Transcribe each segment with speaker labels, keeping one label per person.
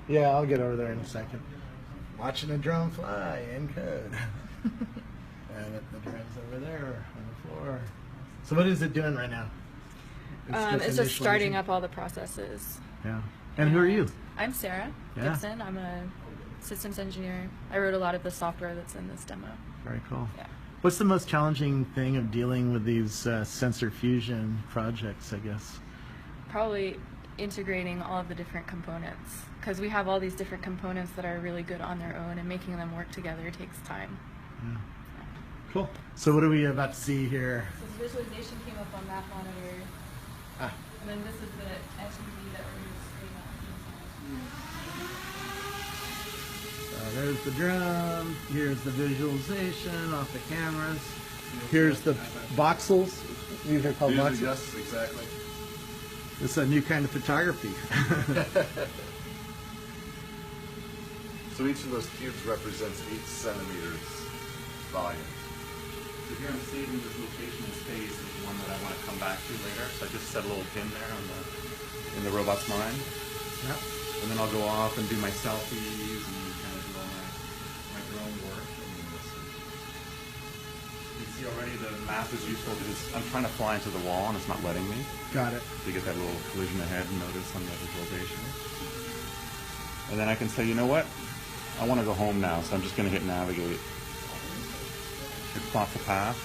Speaker 1: Yeah, I'll get over there in a second. Watching a drone fly in code. And the drone's over there on the floor. So what is it doing right now?
Speaker 2: It's just starting up all the processes.
Speaker 1: Yeah. And who are you?
Speaker 2: I'm Sarah Gibson. I'm a systems engineer. I wrote a lot of the software that's in this demo.
Speaker 1: Very cool.
Speaker 2: Yeah.
Speaker 1: What's the most challenging thing of dealing with these sensor fusion projects, I guess?
Speaker 2: Probably integrating all of the different components, because we have all these different components that are really good on their own, and making them work together takes time.
Speaker 1: Yeah. Cool. So what are we about to see here?
Speaker 2: So the visualization came up on that monitor, and then this is the SUV that we're going to screen on.
Speaker 1: There's the drone. Here's the visualization off the cameras. Here's the voxels. These are called voxels.
Speaker 3: Yes, exactly.
Speaker 1: It's a new kind of photography.
Speaker 3: So each of those cubes represents 8 centimeters volume.
Speaker 4: So here I'm saving this location in space is one that I want to come back to later. So I just set a little pin there on in the robot's mind.
Speaker 1: Yep.
Speaker 4: And then I'll go off and do my selfies and kind of do all my drone work. You can see already the map is useful because I'm trying to fly into the wall and it's not letting me.
Speaker 1: Got it.
Speaker 4: So you get that little collision ahead and notice on the visualization. And then I can say, you know what? I want to go home now, so I'm just going to hit navigate. It plots a path.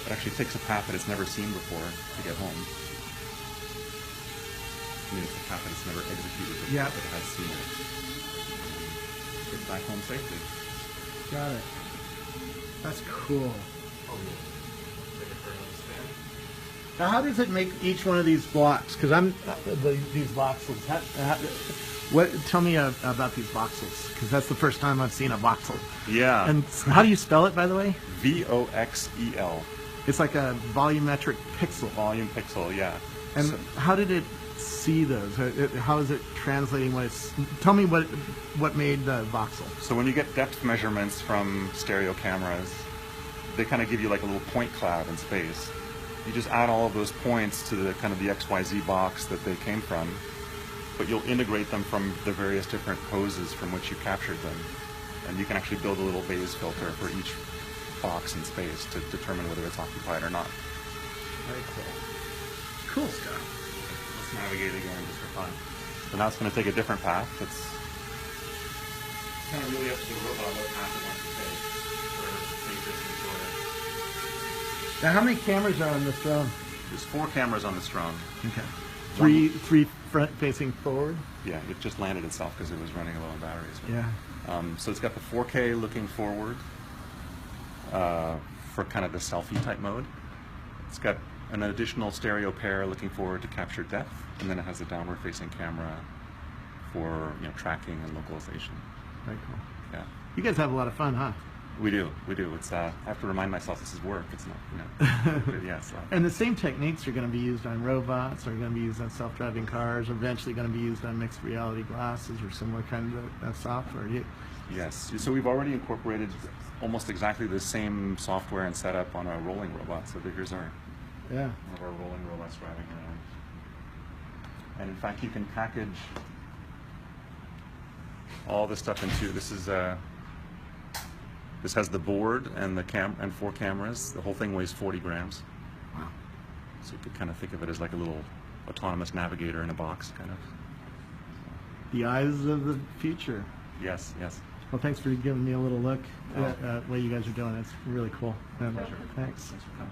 Speaker 4: It actually takes a path that it's never seen before to get home. I mean, it's a path that it's never executed before, but it has seen it. Get back home safely.
Speaker 1: Got it. That's cool. Now, how does it make each one of these blocks? Because these voxels. Tell me about these voxels, because that's the first time I've seen a voxel.
Speaker 4: Yeah.
Speaker 1: And how do you spell it, by the way?
Speaker 4: VOXEL.
Speaker 1: It's like a volumetric pixel.
Speaker 4: Volume pixel, yeah.
Speaker 1: And so, how did it see those? How is it translating what it's... Tell me what made the voxel.
Speaker 4: So when you get depth measurements from stereo cameras, they kind of give you like a little point cloud in space. You just add all of those points to the kind of the XYZ box that they came from, but you'll integrate them from the various different poses from which you captured them. And you can actually build a little Bayes filter for each box in space to determine whether it's occupied or not.
Speaker 1: Very cool. Cool stuff.
Speaker 4: Let's navigate again just for fun. So now it's going to take a different path. It's kind of really up to the robot what path it wants to take for safest and shortest.
Speaker 1: Now, how many cameras are on this drone?
Speaker 4: There's 4 cameras on this drone.
Speaker 1: Okay. Three front facing forward?
Speaker 4: Yeah, it just landed itself because it was running low on batteries.
Speaker 1: Yeah.
Speaker 4: So it's got the 4K looking forward for kind of the selfie type mode. It's got an additional stereo pair looking forward to capture depth, and then it has a downward facing camera for tracking and localization.
Speaker 1: Very cool.
Speaker 4: Yeah.
Speaker 1: You guys have a lot of fun, huh?
Speaker 4: We do. It's I have to remind myself this is work. It's not, but yeah. So.
Speaker 1: And the same techniques are going to be used on robots, are going to be used on self-driving cars, eventually going to be used on mixed reality glasses or similar kind of software.
Speaker 4: Yes. So we've already incorporated almost exactly the same software and setup on a rolling robot. So here's one of our rolling robots driving around. And in fact, you can package all this stuff into this has the board and the and 4 cameras. The whole thing weighs 40 grams.
Speaker 1: Wow.
Speaker 4: So you could kind of think of it as like a little autonomous navigator in a box, kind of.
Speaker 1: The eyes of the future.
Speaker 4: Yes, yes.
Speaker 1: Well, thanks for giving me a little look at what you guys are doing. It's really cool.
Speaker 4: Pleasure.
Speaker 1: Thanks.
Speaker 4: Thanks for coming.